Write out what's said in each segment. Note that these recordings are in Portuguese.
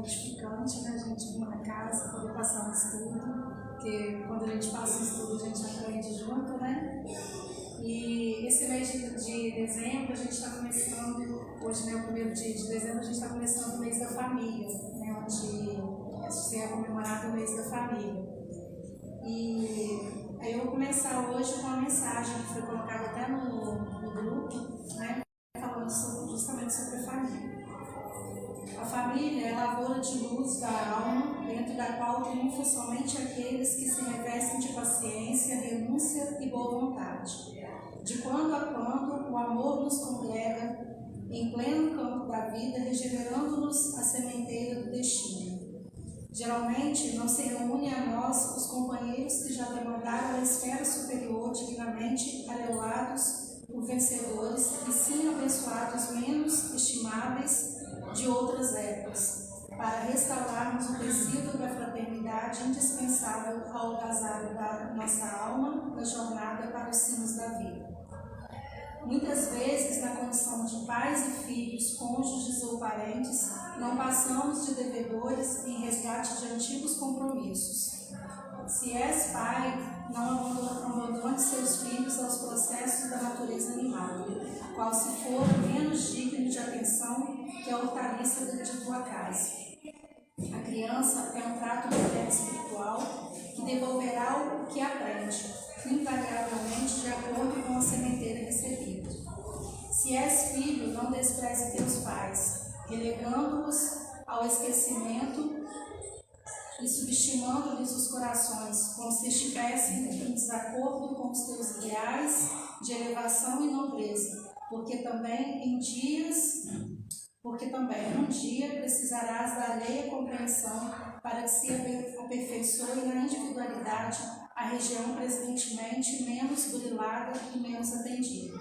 gratificante, né? A gente vir na casa, poder passar um estudo, porque quando a gente passa um estudo, a gente aprende junto, né? E esse mês de dezembro, a gente está começando, hoje, né, o primeiro dia de dezembro, a gente está começando o mês da família, né? Onde é comemorado o mês da família. E aí eu vou começar hoje com uma mensagem que foi colocada até no grupo, né? Falando justamente sobre a família. A família é a lavoura de luz da alma, dentro da qual triunfam somente aqueles que se revestem de paciência, renúncia e boa vontade. De quando a quando, o amor nos congrega em pleno campo da vida, regenerando-nos a sementeira do destino. Geralmente, não se reúnem a nós os companheiros que já demandaram a esfera superior, dignamente arelados por vencedores, e sim abençoados menos estimáveis de outras épocas, para restaurarmos o tecido da fraternidade indispensável ao agasalho da nossa alma na jornada para os cimos da vida. Muitas vezes, na condição de pais e filhos, cônjuges ou parentes, não passamos de devedores em resgate de antigos compromissos. Se és pai, não abandone seus filhos aos processos da natureza animal, qual se for menos digno de atenção que a hortaliça de tua casa. A criança é um prato de terra espiritual que devolverá o que aprende, invariavelmente de acordo com a sementeira recebida. Se és filho, não despreze teus pais, relegando-os ao esquecimento e subestimando-lhes os corações, como se estivessem em desacordo com os teus ideais de elevação e nobreza, porque também um dia precisarás da alheia compreensão para que se aperfeiçoe na individualidade a região presentemente menos burilada e menos atendida.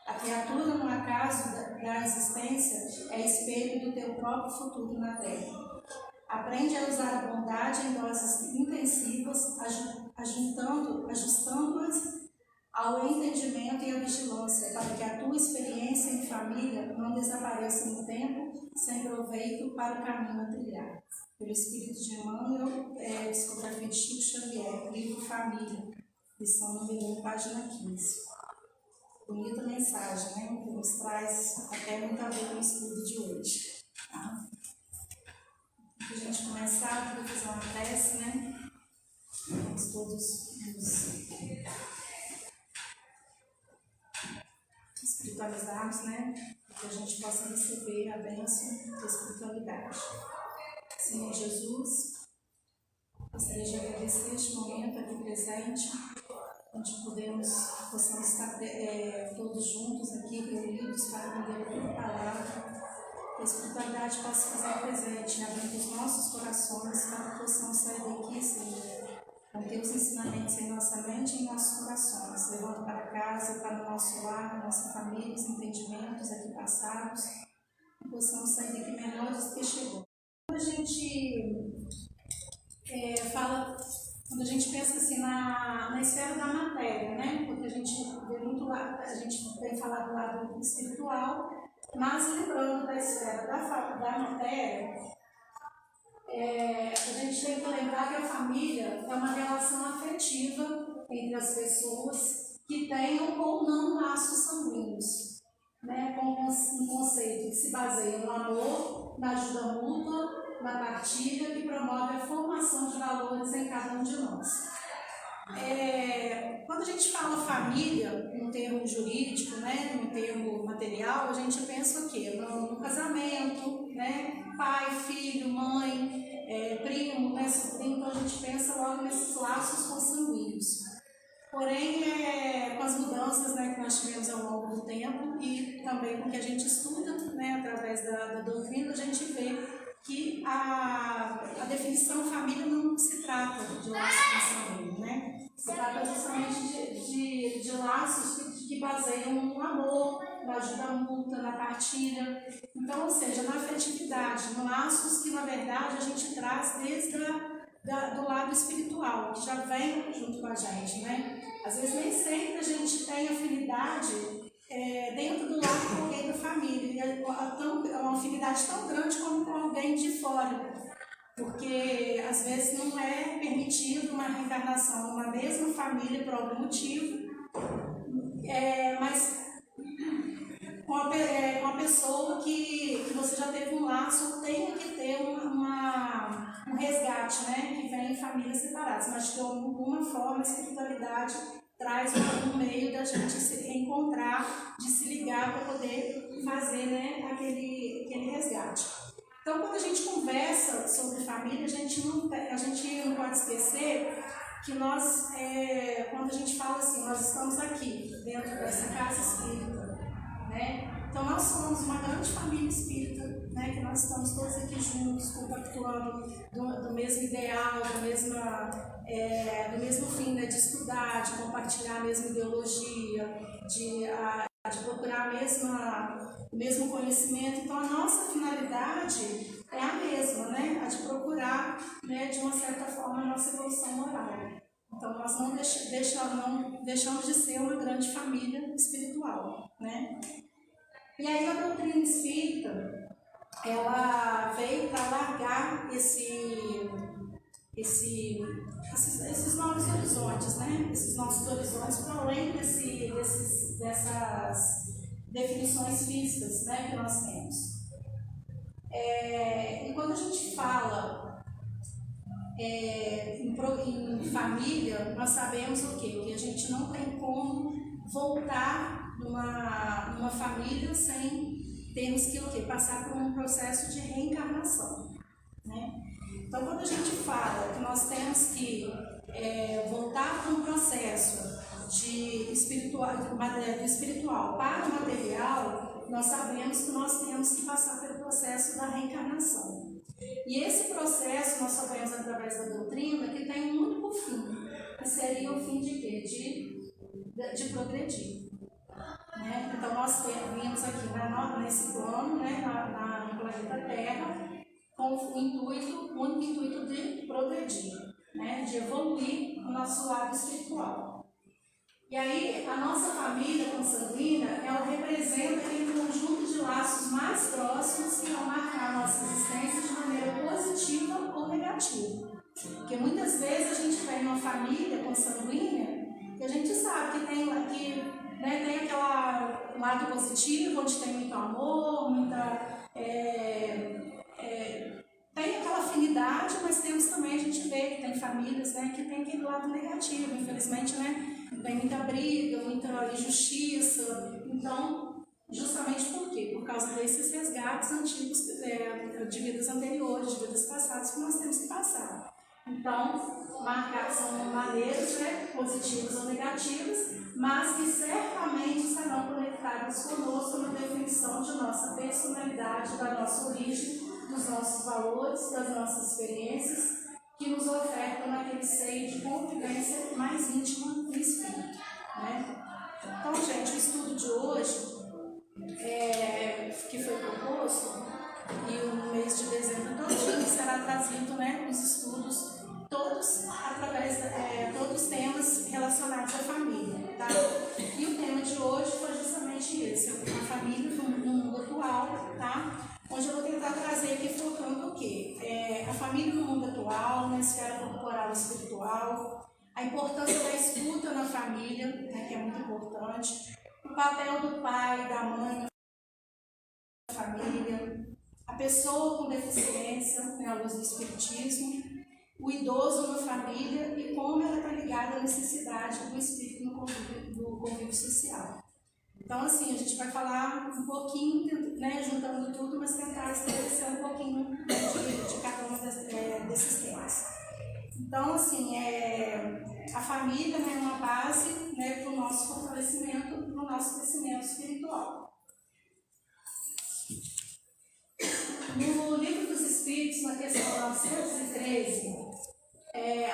A criatura, no acaso da existência, é espelho do teu próprio futuro na Terra. Aprende a usar a bondade em doses intensivas, ajustando-as ao entendimento e à vigilância, para que a tua experiência em família não desapareça no tempo, sem proveito para o caminho a trilhar. Pelo Espírito de Emmanuel, psicografia de Chico Xavier, livro Família, lição número 1, página 15. Bonita mensagem, né? Que nos traz até muito a ver com o estudo de hoje. Tá? Para a gente começar, vou fazer uma prece, né? Vamos todos nos espiritualizarmos, né? Para que a gente possa receber a bênção da espiritualidade. Senhor Jesus, gostaria de agradecer este momento aqui presente, onde possamos estar todos juntos aqui, reunidos para aprender a tua palavra. Que a espiritualidade possa fazer presente, abrindo os nossos corações, para que possamos sair daqui, Senhor, com teus ensinamentos em nossa mente e em nossos corações, levando para casa, para o nosso lar, nossa família, os entendimentos aqui passados, e possamos sair daqui melhores do que chegou. Quando a gente quando a gente pensa assim na esfera da matéria, né? Porque a gente vê muito lá, a gente vem falar do lado espiritual, mas lembrando da esfera da matéria, a gente tem que lembrar que a família é uma relação afetiva entre as pessoas que tenham ou não laços sanguíneos, né? Com um conceito que se baseia no amor, na ajuda mútua, na partilha, que promove a formação de valores em cada um de nós. Quando a gente fala família, no termo jurídico, né, no termo material, a gente pensa o quê? No casamento, né, pai, filho, mãe, primo, né, sobrinho, então a gente pensa logo nesses laços consanguíneos. Porém, com as mudanças, né, que nós tivemos ao longo do tempo e também com o que a gente estuda, né, através da doutrina, a gente vê que a definição família não se trata de laço consanguíneo, né? Se trata justamente de laços que baseiam no amor, na ajuda mútua, na partilha. Então, ou seja, na afetividade, em laços que, na verdade, a gente traz desde do lado espiritual, que já vem junto com a gente, né? Às vezes nem sempre a gente tem afinidade dentro do lar com alguém da família. É uma afinidade tão grande como com alguém de fora. Porque às vezes não é permitido uma reencarnação numa mesma família por algum motivo, mas com a pessoa que você já teve um laço, tem que ter um resgate, né? Que vem em famílias separadas, mas de alguma forma a espiritualidade traz um meio da gente se encontrar, de se ligar para poder fazer, né, aquele resgate. Então, quando a gente conversa sobre família, a gente não pode esquecer que nós, quando a gente fala assim, nós estamos aqui, dentro dessa casa espírita, né? Então, nós somos uma grande família espírita, né? Que nós estamos todos aqui juntos, compactuando do mesmo ideal, do mesmo fim, né? De estudar, de compartilhar a mesma ideologia, de procurar o mesmo conhecimento. Então, a nossa finalidade é a mesma, né? A de procurar, né, de uma certa forma, a nossa evolução moral. Então, nós não deixamos de ser uma grande família espiritual, né? E aí, a doutrina espírita, ela veio para largar esses novos horizontes, né? Esses nossos horizontes para além dessas definições físicas, né, que nós temos. E quando a gente fala em família, nós sabemos o quê? Que a gente não tem como voltar numa família sem termos que passar por um processo de reencarnação, né? Então, quando a gente fala que nós temos que voltar para um processo de espiritual para o material, nós sabemos que nós temos que passar pelo processo da reencarnação. E esse processo nós sabemos através da doutrina que tem um único fim, que seria o fim de quê? De progredir. Né? Então, nós vimos aqui nesse plano, né, no planeta Terra, com o único intuito de progredir, né, de evoluir o nosso lado espiritual. E aí, a nossa família consanguínea, ela representa aquele conjunto de laços mais próximos que vão marcar a nossa existência de maneira positiva ou negativa. Porque muitas vezes a gente vem numa família consanguínea e a gente sabe que tem aquele lado positivo, onde tem muito amor, tem aquela afinidade, mas temos também, a gente vê que tem famílias, né, que tem aquele lado negativo, infelizmente, né, tem muita briga, muita injustiça. Então, justamente por quê? Por causa desses resgates antigos, de vidas anteriores, de vidas passadas, que nós temos que passar. Então, são maneiras, né, positivas ou negativas, mas que certamente serão conectadas conosco na definição de nossa personalidade, da nossa origem, dos nossos valores, das nossas experiências, que nos ofertam naquele seio de convivência mais íntima do espírito. Né? Então, gente, o estudo de hoje, que foi proposto, e no mês de dezembro todinho será trazido, né, os estudos, todos todos temas relacionados à família. Tá? E o tema de hoje foi justamente esse, a família no mundo atual, tá? Onde eu vou tentar trazer aqui focando o quê? A família no mundo atual, na esfera corporal e espiritual, a importância da escuta na família, né, que é muito importante, o papel do pai, da mãe na família, a pessoa com deficiência, né, à luz do espiritismo, o idoso na família e como ela está ligada à necessidade do espírito no convívio social. Então, assim, a gente vai falar um pouquinho, né, juntando tudo, mas tentar esclarecer um pouquinho de cada um desses temas. Então, assim, a família, né, é uma base, né, para o nosso fortalecimento, para o nosso crescimento espiritual. No Livro dos Espíritos, na questão 913,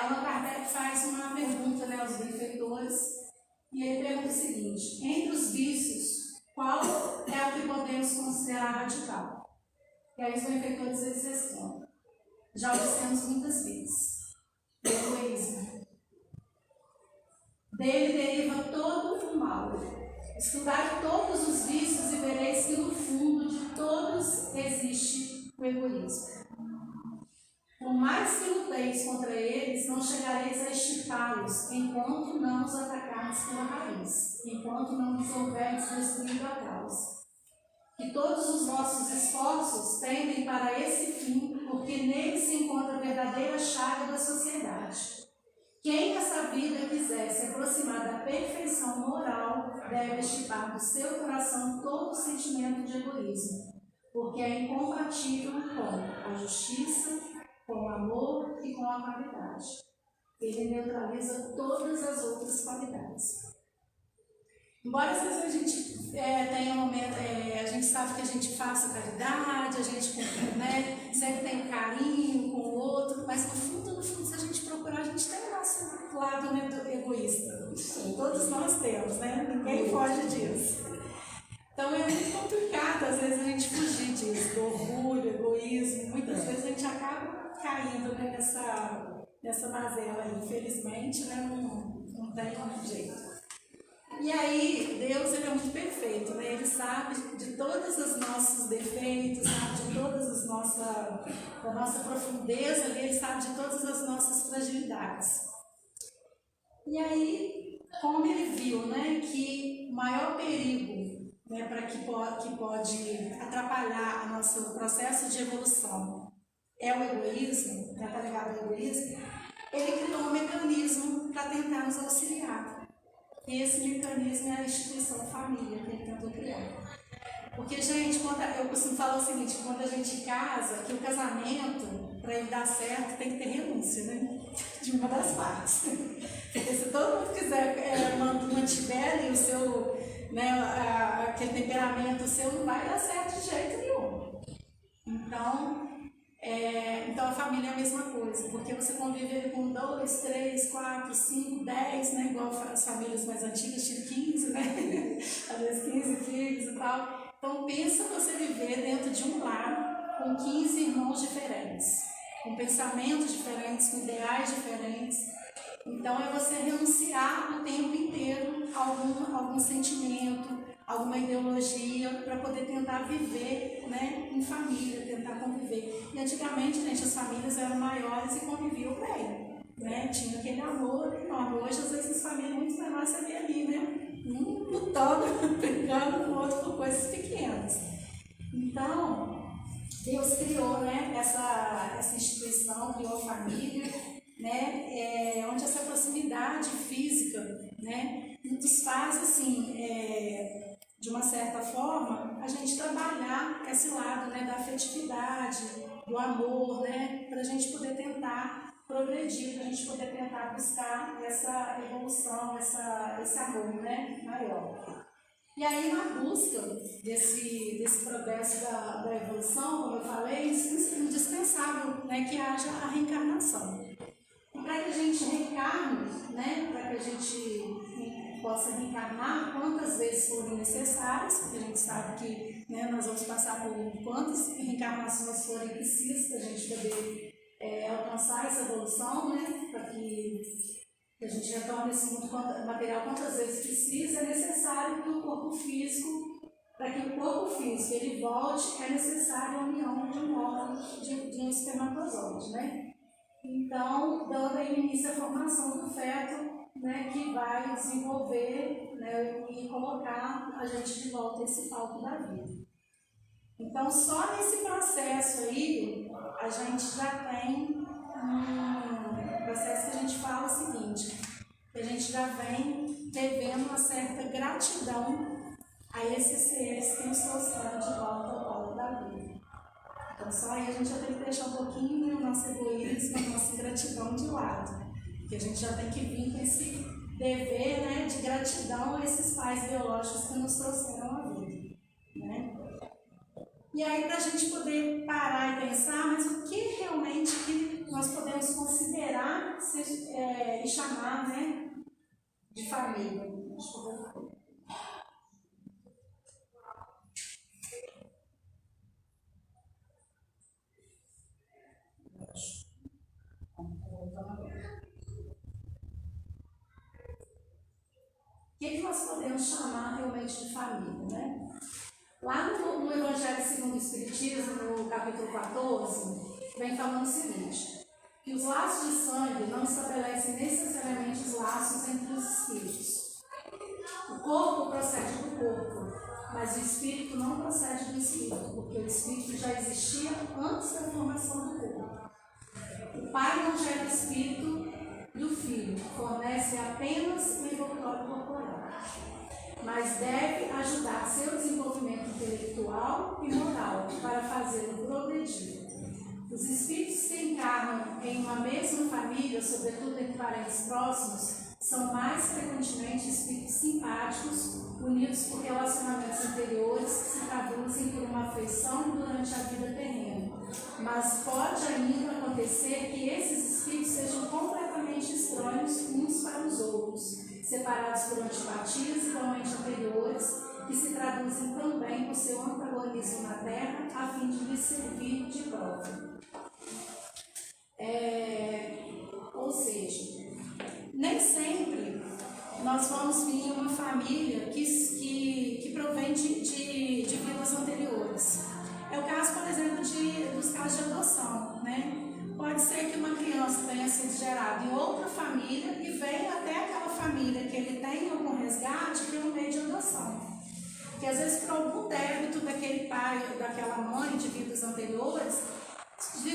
Allan Kardec faz uma pergunta, né, aos benfeitores, e ele pergunta o seguinte: entre os vícios, qual é o que podemos considerar radical? E aí os benfeitores eles respondem: já o dissemos muitas vezes, o egoísmo. Dele deriva todo o mal. Estudai todos os vícios e vereis que no fundo de todos existe o egoísmo. Por mais que luteis contra eles, não chegareis a extirpá-los, enquanto não os atacarmos pela raiz, enquanto não os houvermos destruído a causa. Que todos os vossos esforços tendem para esse fim, porque nele se encontra a verdadeira chaga da sociedade. Quem nessa vida quiser se aproximar da perfeição moral, deve extirpar do seu coração todo sentimento de egoísmo, porque é incompatível com a justiça, com o amor e com a caridade. Ele neutraliza todas as outras qualidades. Embora às vezes a gente tenha um momento, a gente sabe que a gente faça caridade, a gente sempre tem um carinho com o outro, mas no fundo, se a gente procurar, a gente tem o nosso lado egoísta. Todos nós temos, né? Ninguém foge disso. Então é muito complicado às vezes a gente fugir disso, do orgulho, egoísmo. Muitas vezes a gente acaba caindo, né, nessa mazela, infelizmente, né? Não tem jeito. E aí, Deus, ele é muito perfeito, né? Ele sabe de todos os nossos defeitos, sabe de todas da nossa profundeza, ele sabe de todas as nossas fragilidades. E aí, como ele viu, né, que o maior perigo, né, que pode atrapalhar o nosso processo de evolução é o egoísmo, né, tá ligado ao egoísmo, ele criou um mecanismo para tentar nos auxiliar. E esse mecanismo é a instituição família que ele tentou criar. Porque, gente, eu costumo falar o seguinte, quando a gente casa, que o casamento, para ele dar certo, tem que ter renúncia, né? De uma das partes. Porque se todo mundo quiser mantiver ali o seu, né, aquele temperamento seu, não vai dar certo de jeito nenhum. Então a família é a mesma coisa, porque você convive com 2, 3, 4, 5, 10, né? Igual as famílias mais antigas tinham 15, né? Às vezes 15 filhos e tal. Então pensa você viver dentro de um lar com 15 irmãos diferentes, com pensamentos diferentes, com ideais diferentes. Então é você renunciar o tempo inteiro a algum sentimento, alguma ideologia, para poder tentar viver, né, em família, tentar conviver. E antigamente, gente, as famílias eram maiores e conviviam bem, né? Tinha aquele amor enorme. Hoje, às vezes, as famílias muito menores você vê ali, né? Um lutando, brigando com o outro por coisas pequenas. Então, Deus criou, né, essa instituição, criou a família, né, onde essa proximidade física, né, nos faz, assim, de uma certa forma, a gente trabalhar esse lado, né, da afetividade, do amor, né, para a gente poder tentar progredir, para a gente poder tentar buscar essa evolução, esse amor, né, maior. E aí, na busca desse progresso da evolução, como eu falei, é indispensável, né, que haja a reencarnação. E para que a gente reencarne, né, para que a gente possa reencarnar quantas vezes forem necessárias, porque a gente sabe que, né, nós vamos passar por quantas reencarnações forem precisas para a gente poder alcançar essa evolução, né, para que a gente retorne esse mundo material quantas vezes precisa, é necessário que o corpo físico, para que o corpo físico ele volte, é necessário a união de um órgão, de um espermatozoide, né? Então, dando aí início à formação do feto, né, que vai desenvolver, né, e colocar a gente de volta esse palco da vida. Então, só nesse processo aí, a gente já tem um processo que a gente fala o seguinte, que a gente já vem devendo uma certa gratidão a esses seres que nos trouxeram de volta ao palco da vida. Então, só aí a gente já tem que deixar um pouquinho o nosso egoísmo, a nossa gratidão de lado. Porque a gente já tem que vir com esse dever, né, de gratidão a esses pais biológicos que nos trouxeram a vida. Né? E aí, para a gente poder parar e pensar, mas o que realmente que nós podemos considerar e chamar, né, de família? Deixa eu ver. que nós podemos chamar realmente de família, né? Lá no Evangelho segundo o Espiritismo, no capítulo 14, vem falando o seguinte, que os laços de sangue não estabelecem necessariamente os laços entre os espíritos. O corpo procede do corpo, mas o espírito não procede do espírito, porque o espírito já existia antes da formação do corpo. O Pai não gera o espírito do Filho, fornece apenas o envoltório corporal, mas deve ajudar seu desenvolvimento intelectual e moral para fazê-lo progredir. Os espíritos que encarnam em uma mesma família, sobretudo em parentes próximos, são mais frequentemente espíritos simpáticos, unidos por relacionamentos anteriores que se traduzem por uma afeição durante a vida terrena. Mas pode ainda acontecer que esses espíritos sejam completamente estranhos uns para os outros, separados por antipatias igualmente anteriores, que se traduzem também por seu antagonismo na Terra, a fim de lhes servir de prova. Ou seja, nem sempre nós vamos vir em uma família que provém de vidas anteriores. É o caso, por exemplo, dos casos de adoção, né? Pode ser que uma criança tenha sido gerada em outra família e venha até aquela família que ele tem algum resgate pelo meio de adoção. Porque às vezes por algum débito daquele pai ou daquela mãe de vidas anteriores,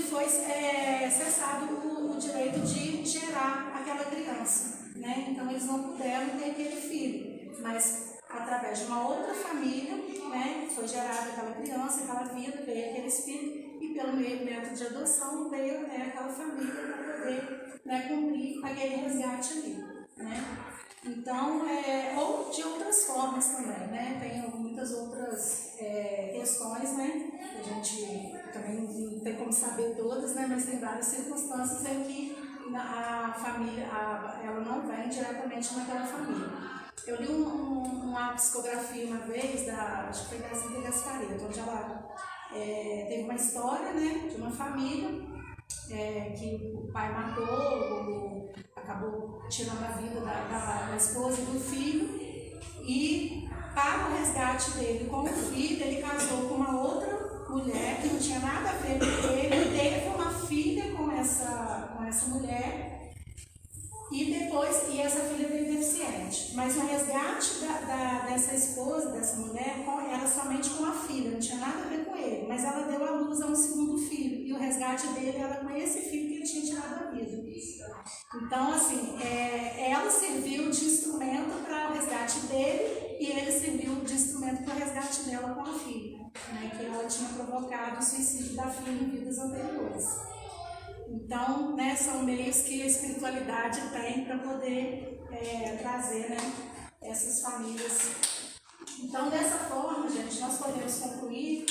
foi cessado o direito de gerar aquela criança, né? Então eles não puderam ter aquele filho, mas através de uma outra família, né, foi gerada aquela criança, aquela vida, veio aquele espírito e pelo método de adoção veio até aquela família para poder, né, cumprir aquele resgate ali, né? Então, ou de outras formas também, né? Tem muitas outras questões, né? A gente também não tem como saber todas, né? Mas tem várias circunstâncias em que a família, ela não vem diretamente naquela família. Eu li uma psicografia uma vez, acho que foi da Zita Gasparetto, onde ela teve uma história, né? De uma família que o pai matou, acabou tirando a vida da esposa e do filho, e para o resgate dele com o filho, ele casou com uma outra mulher que não tinha nada a ver com ele, teve uma filha com essa mulher, e essa filha veio deficiente. Mas o resgate dessa esposa, dessa mulher, era somente com a filha, não tinha nada a ver com ele. Mas ela deu à luz a um segundo filho, e o resgate dele era com esse filho que ele tinha tirado a vida. Então, assim, ela serviu de instrumento para o resgate dele, e ele serviu de instrumento para o resgate dela com a filha, né, que ela tinha provocado o suicídio da filha em vidas anteriores. Então, né, são meios que a espiritualidade tem para poder trazer, né, essas famílias. Então, dessa forma, gente, nós podemos concluir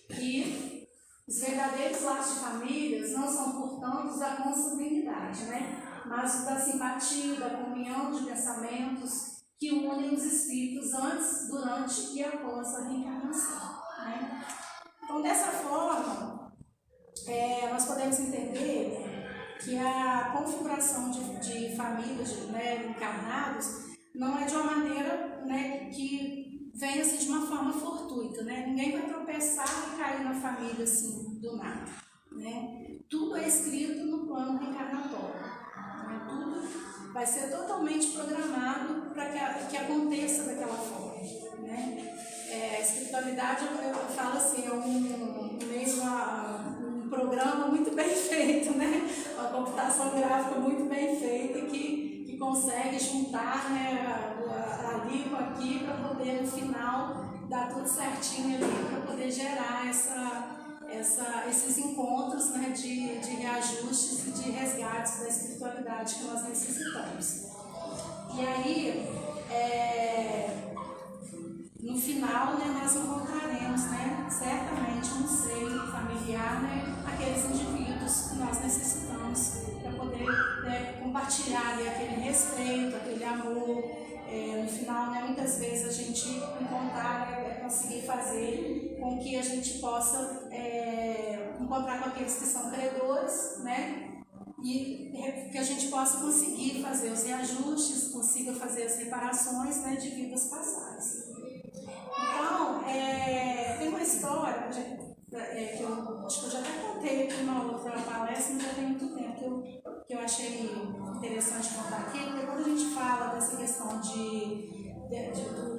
que os verdadeiros laços de famílias não são, portanto, os da consanguinidade, né, mas os da simpatia, da comunhão de pensamentos que unem os espíritos antes, durante e após a reencarnação, né? Então, dessa forma, nós podemos entender que a configuração de famílias, né, encarnados não é de uma maneira, né, que venha assim, de uma forma fortuita, né? Ninguém vai tropeçar e cair na família assim, do nada, né? Tudo é escrito no plano reencarnatório, né? Tudo vai ser totalmente programado para que aconteça daquela forma, né? A espiritualidade, eu falo assim, é um programa muito bem feito, né? Uma computação gráfica muito bem feita que consegue juntar, né, ali com aqui para poder no final dar tudo certinho ali para poder gerar esses encontros, né, de reajustes e de resgates da espiritualidade que nós necessitamos. E aí, no final, né, nós encontraremos, né, certamente um seio familiar, né, aqueles indivíduos que nós necessitamos para poder, né, compartilhar ali aquele respeito, aquele amor. No final, né, muitas vezes a gente encontrar, conseguir fazer com que a gente possa encontrar com aqueles que são credores, né, e que a gente possa conseguir fazer os reajustes, consiga fazer as reparações, né, de vidas passadas. Então, tem uma história que eu acho que eu já até contei aqui numa outra palestra, mas já tem muito tempo que eu achei interessante contar aqui, porque quando a gente fala dessa questão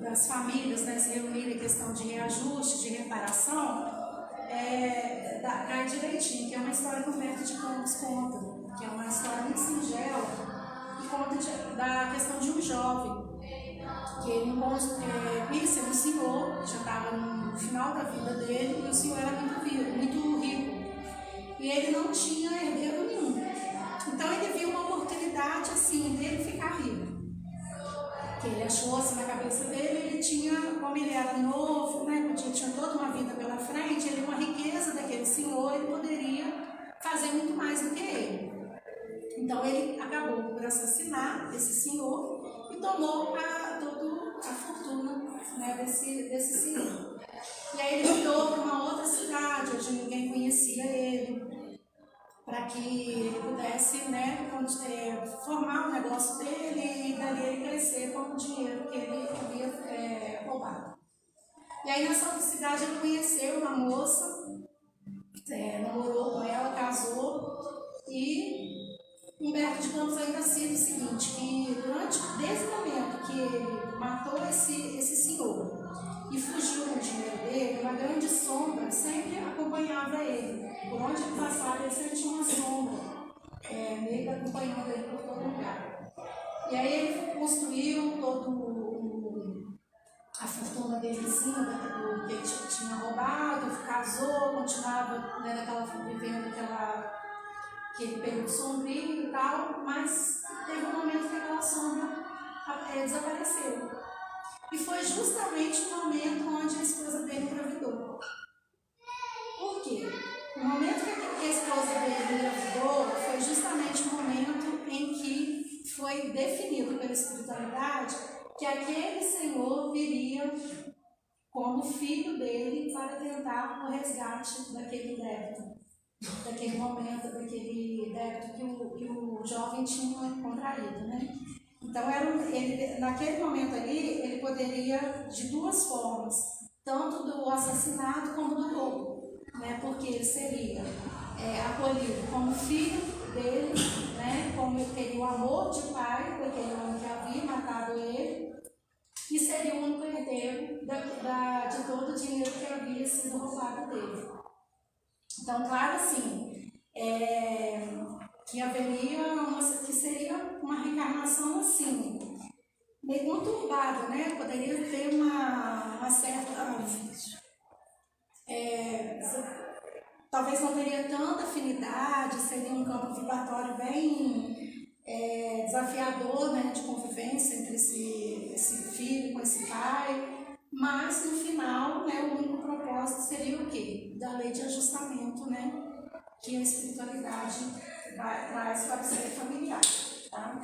das famílias, né, se reunirem, questão de reajuste, de reparação, cai direitinho, que é uma história que o Humberto de Campos conta, que é uma história muito singela, que conta da questão de um jovem, que ele conheceu um senhor, já estava no final da vida dele, e o senhor era muito rico, e ele não tinha herdeiro nenhum. Então ele viu uma oportunidade assim dele ficar rico, que ele achou assim na cabeça dele, ele tinha, como ele era novo, né, tinha toda uma vida pela frente, ele com a riqueza daquele senhor, ele poderia fazer muito mais do que ele. Então ele acabou por assassinar esse senhor e tomou toda a fortuna, né, desse senhor. E aí ele mudou para uma outra cidade, onde ninguém conhecia ele, para que ele pudesse, né, formar o negócio dele e dali ele crescer com o dinheiro que ele havia roubado. E aí nessa outra cidade ele conheceu uma moça, namorou com ela, casou, e Humberto de Campos ainda cita o seguinte, que desde o momento que ele matou esse senhor e fugiu com o dinheiro dele, uma grande sombra sempre acompanhava ele. Por onde ele passava, ele sempre tinha uma sombra, meio que acompanhando ele por todo lugar. E aí ele construiu toda a fortuna dele em cima do que ele tinha roubado, casou, continuava, né, vivendo aquele período sombrio e tal, mas teve um momento que aquela sombra desapareceu. E foi justamente o momento onde a esposa dele engravidou. Por quê? O momento que a esposa dele engravidou foi justamente o momento em que foi definido pela espiritualidade que aquele senhor viria como filho dele para tentar o resgate daquele débito, daquele momento, daquele débito que o jovem tinha contraído, né? Então, naquele momento ali, ele poderia, de duas formas, tanto do assassinato como do roubo, né? Porque ele seria acolhido como filho dele, né? Como ele teria o amor de pai daquele homem que havia matado ele, e seria o único herdeiro de todo o dinheiro que havia sido roubado dele. Então, claro, assim, que seria uma reencarnação assim, meio conturbada, né? Poderia ter uma certa. Talvez não teria tanta afinidade, seria um campo vibratório bem desafiador, né, de convivência entre esse filho com esse pai, mas no final, né, o único propósito seria o quê? Da lei de ajustamento, né, que a espiritualidade traz para o ser familiar, tá?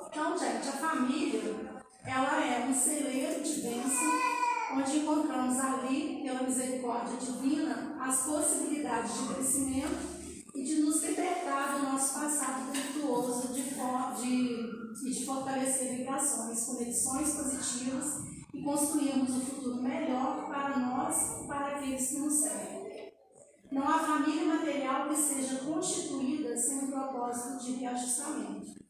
Então, gente, a família, ela é um celeiro de bênção, onde encontramos ali, pela misericórdia divina, as possibilidades de crescimento e de nos libertar do nosso passado virtuoso de fortalecer vibrações, conexões positivas e construirmos um futuro melhor para nós e para aqueles que nos servem. Não há família material que seja constituída sem um propósito de reajustamento.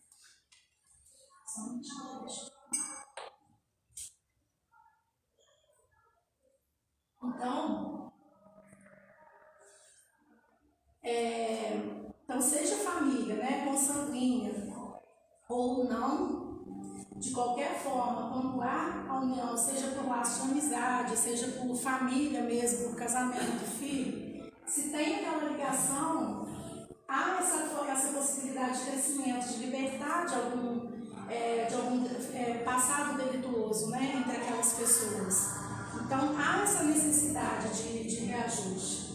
Então seja família, né, consanguínea ou não, de qualquer forma, quando há a união, seja por laço de amizade, seja por família mesmo, por casamento, filho, se tem aquela ligação, há essa possibilidade de crescimento, de libertar de algum passado delituoso, né, entre aquelas pessoas. Então há essa necessidade de reajuste.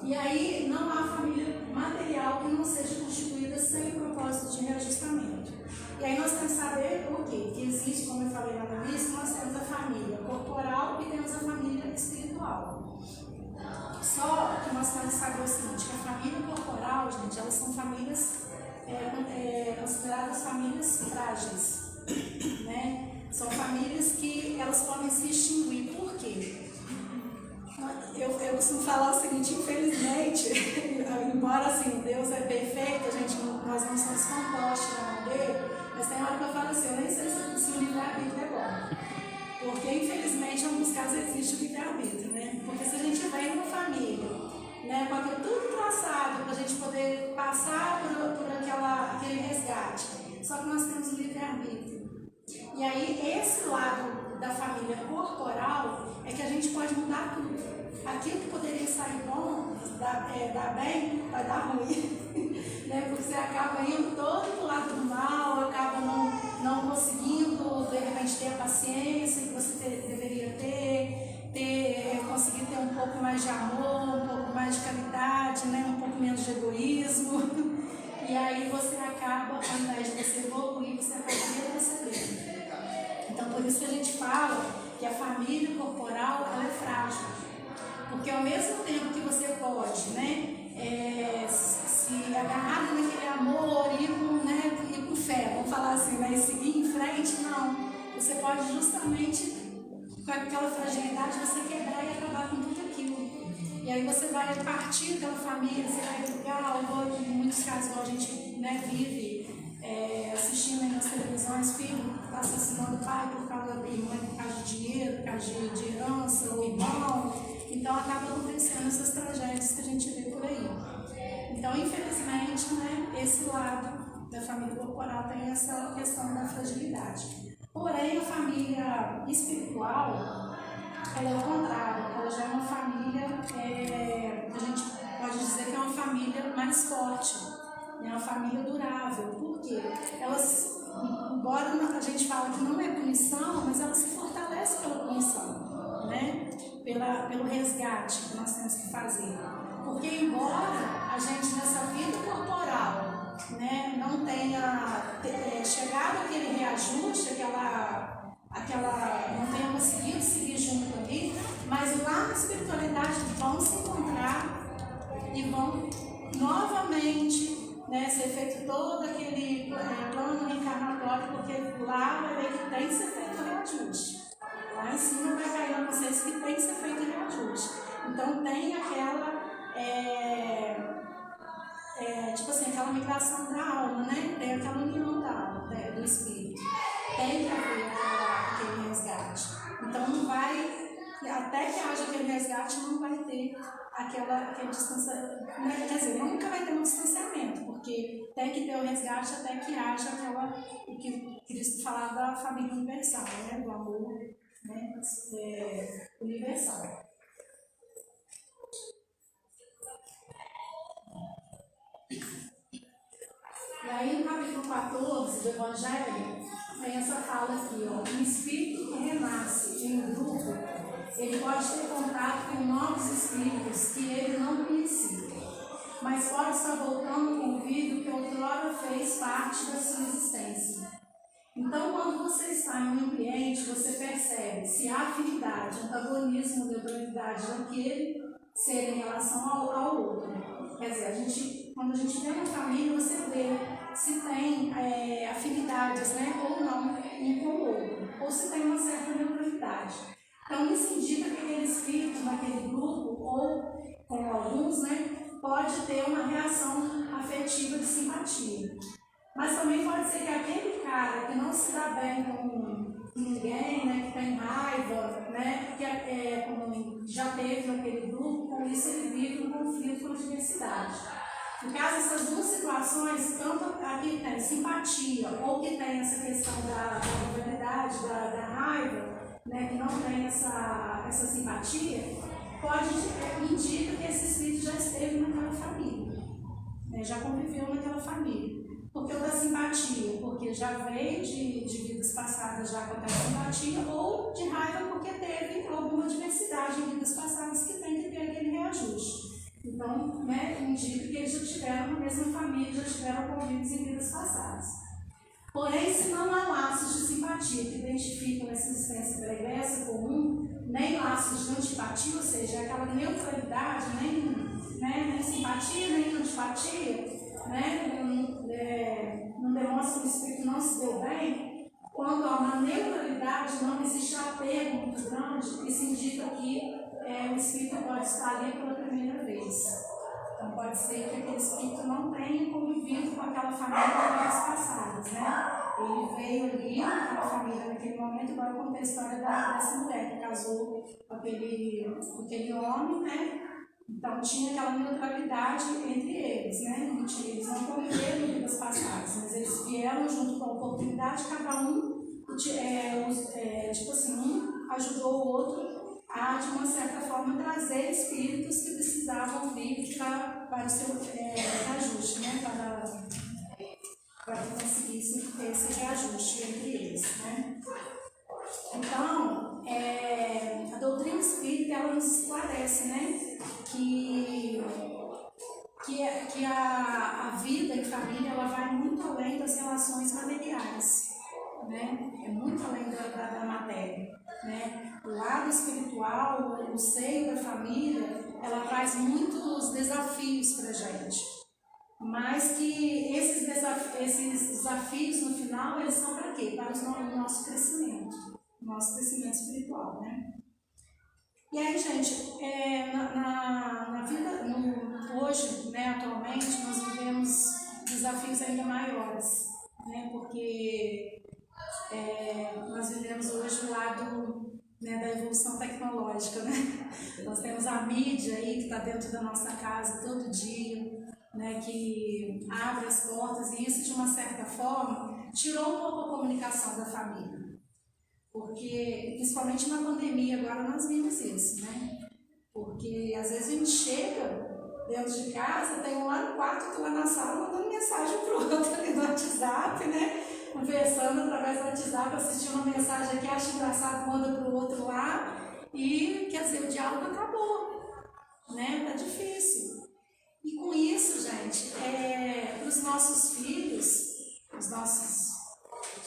E aí não há família material que não seja constituída sem o propósito de reajustamento. E aí nós temos que saber o quê? Que existe, como eu falei lá no início, nós temos a família corporal e temos a família espiritual. Só nós temos que saber o seguinte, que a família corporal, gente, elas são famílias consideradas famílias frágeis, né? São famílias que elas podem se extinguir. Por quê? Eu costumo falar o seguinte, infelizmente, embora assim, Deus é perfeito, nós não somos fantoches na mão dele, mas tem hora que eu falo assim, eu nem sei se o livre-arbítrio é bom. Porque, infelizmente, em alguns casos existe o livre-arbítrio, né? Porque se a gente vem numa família, né, com aquilo tudo traçado para a gente poder passar por aquele resgate, só que nós temos o livre-arbítrio. E aí, esse lado da família corporal é que a gente pode mudar tudo. Aquilo que poderia sair bom, dar bem, vai dar ruim. Né? Porque você acaba indo todo pro lado do mal, acaba não conseguindo, de repente, ter a paciência que você deveria conseguir ter um pouco mais de amor, um pouco mais de caridade, né? Um pouco menos de egoísmo. E aí você acaba, ao invés de você evoluir, você acaba retrocedendo. Então, por isso que a gente fala que a família corporal ela é frágil. Porque ao mesmo tempo que você pode, né, se agarrar naquele amor e ir com fé, vamos falar assim, né, e seguir em frente, não. Você pode justamente, com aquela fragilidade, você quebrar e acabar com tudo aquilo. E aí você vai partir daquela família, você vai brigar, em muitos casos, igual a gente, né, vive assistindo aí nas televisões, filho assassinando o pai por causa da irmã, por causa de dinheiro, por causa de herança, ou irmão. Então acaba acontecendo essas tragédias que a gente vê por aí. Então, infelizmente, né, esse lado da família corporal tem essa questão da fragilidade. Porém, a família espiritual, ela é o contrário, ela já é uma família, a gente pode dizer que é uma família mais forte, é uma família durável. Por quê? Elas, embora a gente fale que não é punição, mas ela se fortalece pela punição, né? Pelo resgate que nós temos que fazer. Porque embora a gente nessa vida corporal, né, não tenha chegado àquele reajuste, não tenha conseguido seguir junto ali, mas lá na espiritualidade vão se encontrar e vão novamente, né, ser feito todo aquele plano reencarnatório, porque lá vai ver que tem que ser feito o reajuste. Lá em cima vai cair na consciência que tem que ser feito o reajuste. Então tem aquela tipo assim, aquela migração da alma, né? Tem aquela união da alma, do espírito. Tem que haver aquele resgate. Então não vai, até que haja aquele resgate, não vai ter aquele distanciamento. Quer dizer, nunca vai ter um distanciamento, porque tem que ter o resgate até que haja o que Cristo falava da família universal, né? Do amor, né? Universal. E aí no capítulo 14 do Evangelho, tem essa fala aqui, ó, o espírito que renasce em um grupo, ele pode ter contato com novos espíritos que ele não conhecia, mas pode estar voltando ao convívio que outrora fez parte da sua existência. Então, quando você está em um ambiente, você percebe se há afinidade, antagonismo, neutralidade daquele ser em relação ao outro. Quer dizer, quando a gente vê uma família, você vê se tem afinidades, né, ou não, um com o outro, ou se tem uma certa neutralidade. Então, isso indica que aquele espírito naquele grupo, ou com alguns, né, pode ter uma reação afetiva de simpatia. Mas também pode ser que aquele cara que não se dá bem com ninguém, né, que tem raiva, né, que já teve naquele grupo, com isso ele vive um conflito com a diversidade. No caso, essas duas situações, tanto aqui tem simpatia, ou que tem essa questão da rivalidade, da raiva, né, que não tem essa simpatia, indica que esse espírito já esteve naquela família, né, já conviveu naquela família. Porque o da simpatia, porque já veio de vidas passadas já com aquela simpatia, ou de raiva porque teve alguma diversidade em vidas passadas que tem que ter aquele reajuste. Então, né, indica que eles já tiveram na mesma família, já tiveram convívios em vidas passadas. Porém, se não há laços de simpatia que identificam essa existência pregressa comum, nem laços de antipatia, ou seja, aquela neutralidade, nem antipatia, né? Não demonstra que o espírito não se deu bem, quando há uma neutralidade, não existe apego muito grande, isso indica que o espírito pode estar ali pela primeira vez. Então pode ser que aquele espírito não tenha convivido com aquela família em vidas passadas, né? Ele veio ali, aquela família naquele momento, agora conta a história dessa mulher que casou com aquele homem, né? Então tinha aquela neutralidade entre eles, né? Eles não conviveram em vidas passadas, mas eles vieram junto com a oportunidade, cada um, tipo assim, um ajudou o outro a, de uma certa forma, trazer espíritos que precisavam vir para o seu reajuste, né? Para que conseguissem ter esse reajuste entre eles, né? Então, a doutrina espírita, ela nos esclarece, né? Que a vida em família, ela vai muito além das relações materiais, né? É muito além da matéria, né? O lado espiritual, o seio da família, ela traz muitos desafios para a gente, mas que esses desafios no final, eles são para quê? Para o nosso crescimento espiritual, né? E aí, gente, na vida, hoje, né, atualmente, nós vivemos desafios ainda maiores, né? Porque nós vivemos hoje o lado, né, da evolução tecnológica, né? Nós temos a mídia aí que está dentro da nossa casa todo dia, né, que abre as portas, e isso, de uma certa forma, tirou um pouco a comunicação da família. Porque, principalmente na pandemia, agora nós vimos isso, né? Porque às vezes a gente chega dentro de casa, tem um lá no quarto, outro lá na sala, mandando mensagem para o outro ali no WhatsApp, né? Conversando através do WhatsApp, assistindo uma mensagem aqui, acha engraçado, manda para o outro lá, e quer dizer, o diálogo acabou, né? Tá difícil. E com isso, gente, para os nossos filhos, os nossos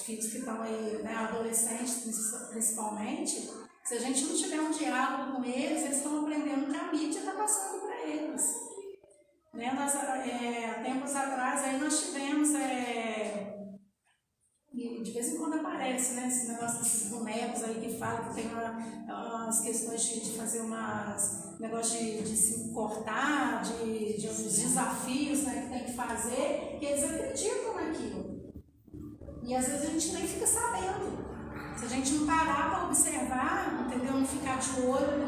filhos que estão aí, né, adolescentes principalmente, se a gente não tiver um diálogo com eles, eles estão aprendendo que a mídia está passando para eles. Né? Há tempos atrás aí nós tivemos, e de vez em quando aparece, né, esse negócio desses bonecos aí que falam que tem umas questões de fazer negócio de se cortar, de uns desafios, né, que tem que fazer, que eles acreditam naquilo. E às vezes a gente nem fica sabendo. Se a gente não parar para observar, entendeu? Não ficar de olho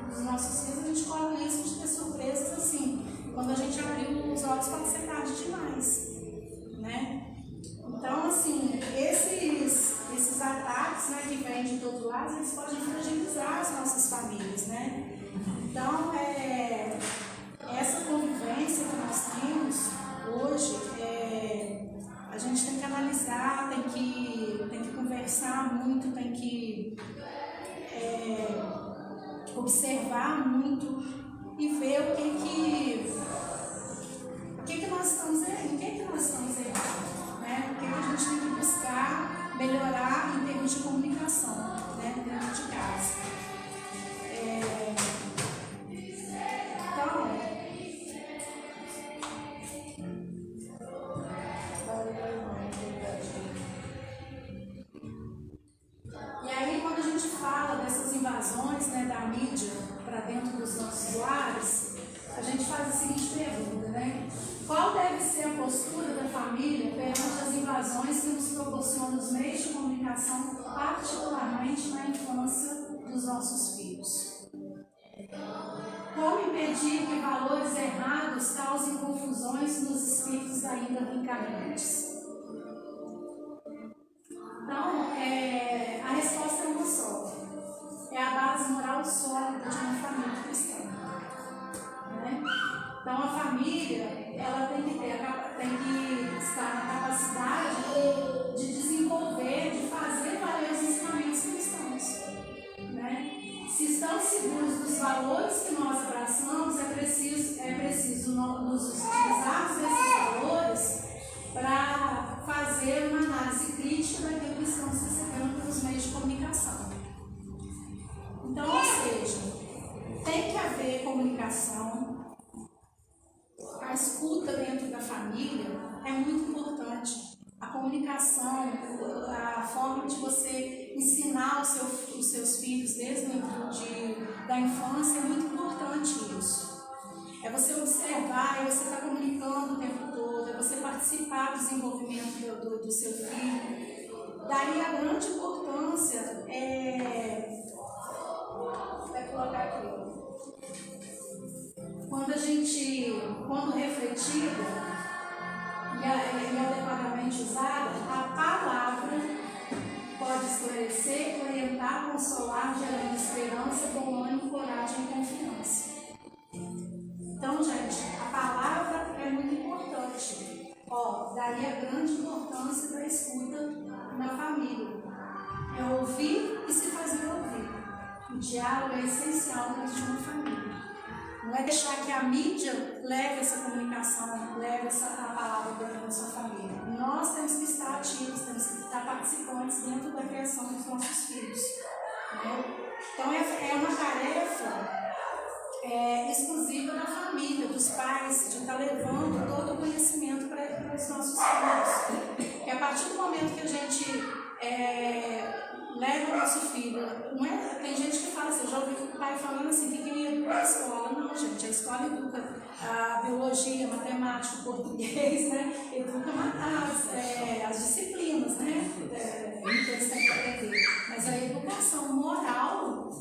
nos nossos filhos, a gente corre o risco de ter surpresas assim. Quando a gente abrir os olhos, pode ser tarde demais, né? Então, assim, esses ataques, né, que vêm de todos os lados, eles podem fragilizar as nossas famílias, né? Então, essa convivência que nós temos hoje, a gente tem que analisar, tem que conversar muito, tem que observar muito e ver o que nós estamos errando, o que nós estamos errando, né? O que a gente tem que buscar melhorar em termos de comunicação, né, dentro de casa. E aí, quando a gente fala dessas invasões, né, da mídia para dentro dos nossos lares, a gente faz a seguinte pergunta, né? Qual deve ser a postura da família perante as invasões que nos proporcionam os meios de comunicação, particularmente na infância dos nossos filhos? Como impedir que valores errados causem confusões nos espíritos ainda reencarnantes? Então, a resposta é uma só. É a base moral sólida de uma família cristã, né? Então, a família, ela tem que estar na capacidade de desenvolver, de fazer valer os ensinamentos cristãos, né? Se estamos seguros dos valores que nós abraçamos, é preciso nos utilizar desses valores para fazer uma análise crítica daquilo que estamos recebendo pelos meios de comunicação. Então, ou seja, tem que haver comunicação, a escuta comunicação, a forma de você ensinar os seus filhos desde da infância, é muito importante isso. É você observar, é você estar comunicando o tempo todo, é você participar do desenvolvimento do seu filho. Daí a grande importância vai colocar aqui, quando refletida e adequadamente usada, a palavra pode esclarecer, orientar, consolar, gerando esperança, bom ânimo, coragem e confiança. Então, gente, a palavra é muito importante. Daí a grande importância da escuta na família. É ouvir e se fazer ouvir. O diálogo é essencial dentro de uma família. Não é deixar que a mídia leve essa comunicação, leve a palavra dentro da sua família. Nós temos que estar ativos, temos que estar participantes dentro da criação dos nossos filhos. Né? Então, é uma tarefa exclusiva da família, dos pais, de estar levando todo o conhecimento para os nossos filhos. Porque a partir do momento que a gente leva o nosso filho, tem gente que fala assim, eu já ouvi o pai falando assim, que quem educa a escola. Não, gente, a escola educa a biologia, matemática, português, né? Educa as disciplinas, né? Que eles têm que aprender. Mas a educação moral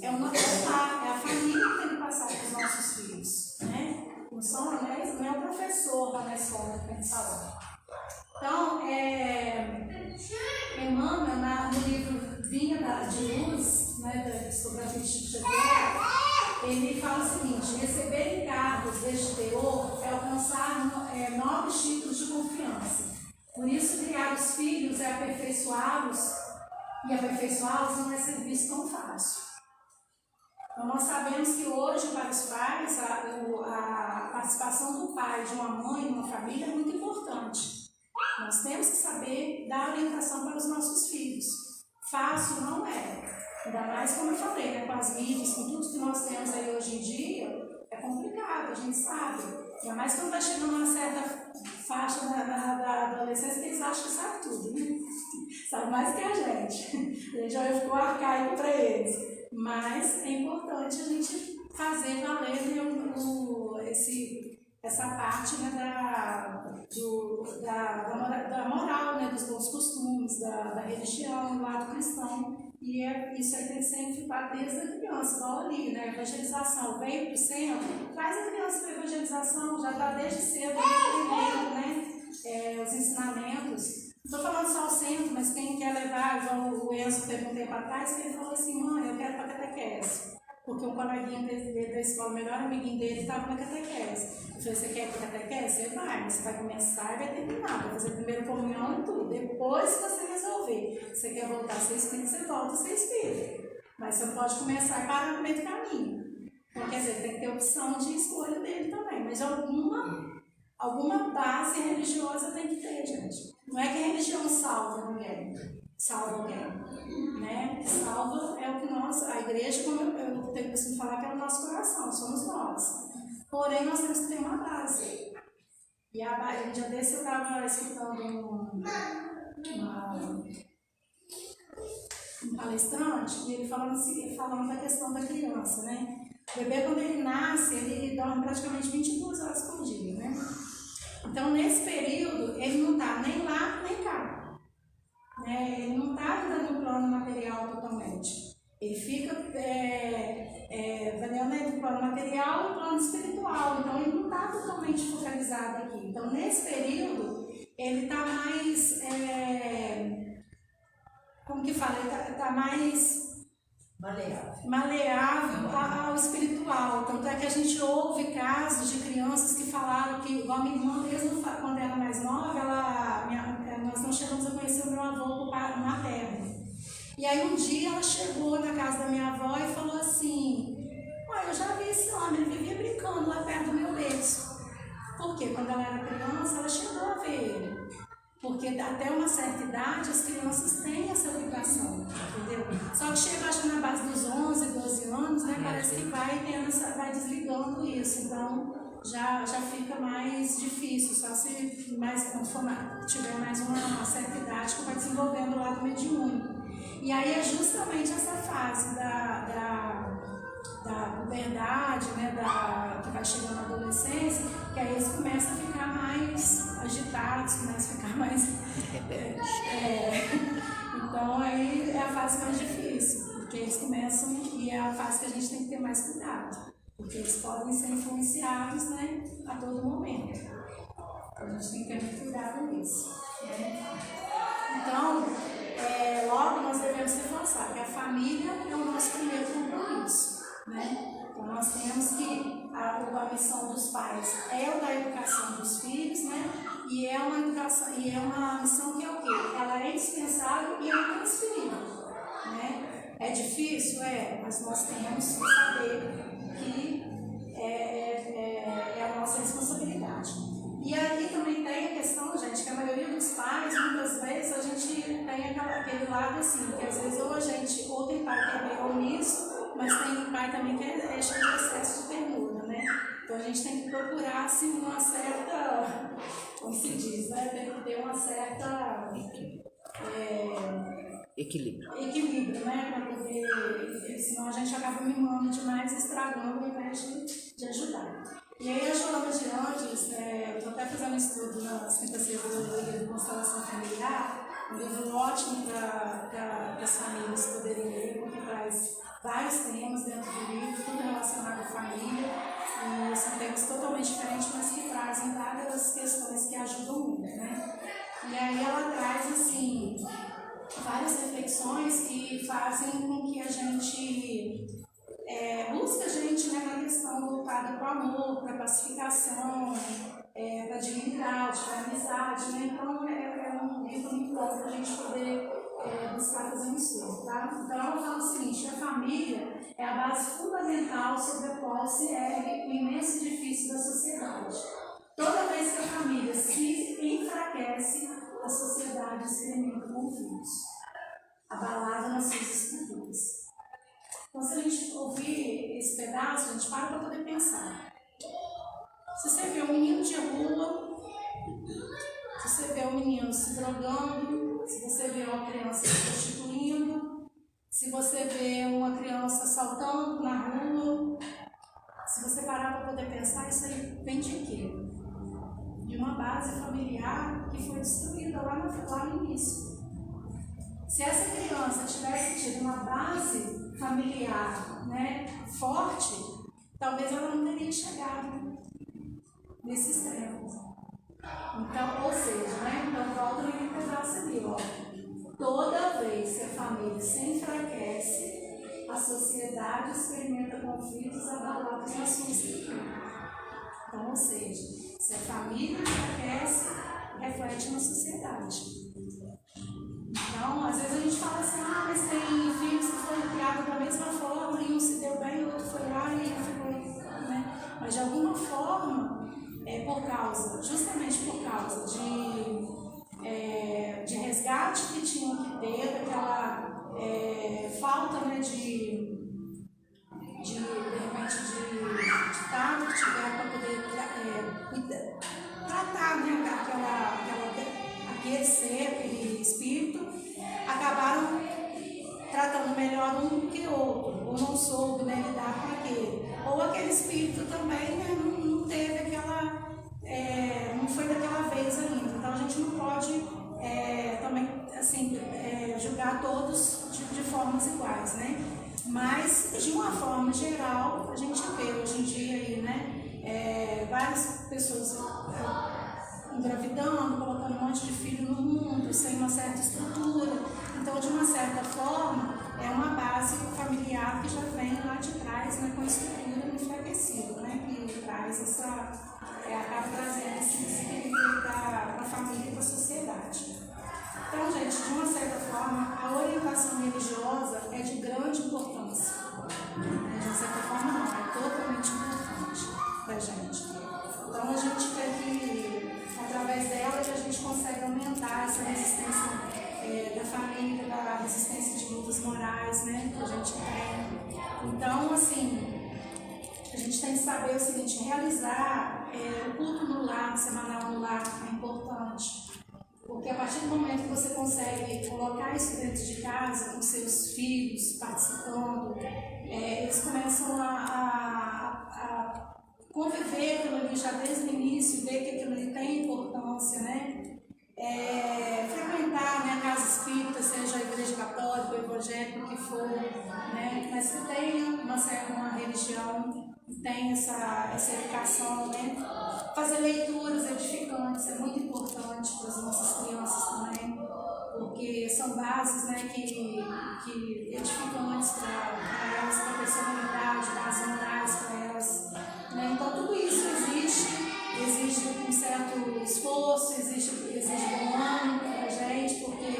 é a família que tem que passar para os nossos filhos, né? Não é o professor lá na escola que tem que falar. Então, Emmanuel, no livro Vinha de Luz, né, sobre a vida de Xavier, ele fala o seguinte: receber encargos deste teor é alcançar novos títulos de confiança. Por isso, criar os filhos é aperfeiçoá-los, e aperfeiçoá-los não é serviço tão fácil. Então, nós sabemos que hoje, para os pais, a participação do pai, de uma mãe, de uma família é muito importante. Nós temos que saber dar orientação para os nossos filhos. Fácil não é. Ainda mais, como eu falei, né, com as mídias, com tudo que nós temos aí hoje em dia, é complicado, a gente sabe. Ainda mais quando vai chegando uma certa faixa da adolescência, que eles acham que sabe tudo, né? Sabe mais que a gente. A gente já ficou arcaico para eles. Mas é importante a gente fazer valer essa parte, né, da moral, né, dos bons costumes, da religião, do lado cristão. E isso aí tem que ser enfocado desde a criança, igual ali, né? Evangelização veio para o centro, traz a criança para a evangelização, já está desde cedo aprendendo, né, os ensinamentos. Não estou falando só o centro, mas quem quer levar, igual o Enzo teve um tempo atrás, que ele falou assim: mãe, eu quero para a catequese. Porque um coleguinha dele da escola, o melhor amiguinho dele, estava na catequese. Eu falei: você quer ir para a catequese? Você vai, mas você vai começar e vai terminar, vai fazer primeiro comunhão e tudo. Depois, se você resolver, você quer voltar a ser espírito, você volta a ser espírito. Mas você não pode começar e parar no meio do caminho. Então, quer dizer, tem que ter opção de escolha dele também. Mas alguma base religiosa tem que ter, gente. Não é que a religião salva alguém, né? Salva é o que a igreja, como eu tenho que falar, que é o nosso coração, somos nós. Porém, nós temos que ter uma base. E um dia desse eu estava escutando um palestrante, e ele falando da questão da criança, né? O bebê, quando ele nasce, ele dorme praticamente 22 horas por dia, né? Então, nesse período, ele não está nem lá, nem cá. Né? Ele não está ainda no plano material totalmente. Ele fica variando entre o plano material e o plano espiritual. Então, ele não está totalmente focalizado aqui. Então, nesse período, ele está mais... como que fala? Ele está mais... maleável ao espiritual. Tanto é que a gente ouve casos de crianças que falaram que, igual a minha irmã mesmo, quando ela era mais nova, nós não chegamos a conhecer o meu avô materno. E aí um dia ela chegou na casa da minha avó e falou assim: olha, eu já vi esse homem, ele vivia brincando lá perto do meu berço. Porque quando ela era criança, ela chegou a ver ele. Porque até uma certa idade as crianças têm essa ligação, entendeu? Só que chega, acho que na base dos 11, 12 anos, né, parece que vai desligando isso. Então, já fica mais difícil, só se mais, quando tiver mais uma certa idade que vai desenvolvendo o lado mediúnico. E aí é justamente essa fase da puberdade, né, que vai chegando na adolescência, que aí eles começam a ficar mais agitados, começam a ficar mais... Então aí é a fase mais difícil, porque eles começam, e é a fase que a gente tem que ter mais cuidado, porque eles podem ser influenciados, né, a todo momento. Então a gente tem que ter muito cuidado nisso, né? Então, logo nós devemos reforçar que a família é o nosso primeiro compromisso, né? Então nós temos que a missão dos pais é o da educação dos filhos, né? E é uma missão que é o quê? Ela é indispensável e é intransferível, né? É difícil? Mas nós temos que saber que é a nossa responsabilidade. E aí também tem a questão, gente, que a maioria dos pais, muitas vezes, a gente tem aquele lado assim, que às vezes ou tem pai que é meio omisso, mas tem pai também que é cheio de excesso de ternura, né? Então a gente tem que procurar, assim, uma certa, como se diz, né? Tem que ter uma certa... Equilíbrio, né? Para poder, senão a gente acaba mimando demais, estragando ao invés de ajudar. E aí a Joana de Andes, eu estou até fazendo um estudo nas quintas-feiras do livro Constelação Familiar, um livro ótimo para as famílias poderem ler, porque traz vários temas dentro do livro, tudo relacionado à família, e são temas totalmente diferentes, mas que trazem várias questões que ajudam muito, né? E aí ela traz, assim, várias reflexões que fazem com que a gente busque a gente, né, na questão voltada para o amor, para a pacificação, para a dignidade, para a amizade, né? Então é um livro muito bom para a gente poder buscar fazer um estudo, tá? Então ela fala o seguinte: a família é a base fundamental sobre a qual se ergue o imenso edifício da sociedade. Toda vez que a família se enfraquece, a sociedade experimenta conflitos, abalada nas suas estruturas. Então, se a gente ouvir esse pedaço, a gente para poder pensar. Se você vê um menino de rua, se você vê um menino se drogando, se você vê uma criança se prostituindo, se você vê uma criança saltando na rua, se você parar para poder pensar, isso aí vem de quê? De uma base familiar que foi destruída lá no início. Se essa criança tivesse tido uma base familiar, né, forte, talvez ela não teria chegado nesse extremo. Então, ou seja, né, então volta naquele pedaço ali, ó. Toda vez que a família se enfraquece, a sociedade experimenta conflitos abalados na sua estrutura. Então, ou seja, se a família enfraquece, reflete na sociedade. Então, às vezes a gente fala assim, mas tem filhos que foram criados da mesma forma, e um se deu bem, e o outro foi lá e ficou, né? Mas de alguma forma, justamente por causa de resgate que tinham que ter, daquela falta, né, de repente de tato que tiver para poder tratar, né, aquele ser, aquele espírito, acabaram tratando melhor um que o outro, ou não soube, né, lidar com aquele. Ou aquele espírito também, né, não teve aquela, não foi daquela vez ainda. Então a gente não pode também assim, julgar todos de formas iguais, né? Mas de uma forma geral, a gente vê hoje em dia aí, né, várias pessoas engravidando, colocando um monte de filho no mundo, sem uma certa estrutura. Então, de uma certa forma, é uma base familiar que já vem lá de trás, né, com a estrutura enfraquecida, né, que traz acaba trazendo esse desequilíbrio para a família e para a sociedade. Então, gente, de uma certa forma, a orientação religiosa é de grande importância. De uma certa forma, não, é totalmente importante para a gente. Então, a gente quer que, através dela, que a gente consegue aumentar essa resistência da família, da resistência de lutas morais, né, que a gente tem. Então, assim, a gente tem que saber o seguinte: realizar lar, semanal no lar é importante. Porque a partir do momento que você consegue colocar isso dentro de casa, com seus filhos participando, eles começam a conviver aquilo ali já desde o início, ver que aquilo ali tem importância, né? Frequentar, né, a casa espírita, seja a igreja católica ou evangélica, o que for, né? Mas que tenha uma religião, que tenha essa educação, né? Fazer leituras edificantes é muito importante para as nossas crianças também, porque são bases, né, que edificantes para elas, para a personalidade, bases morais para elas, né? Então tudo isso exige um certo esforço, exige bom ânimo para a gente, porque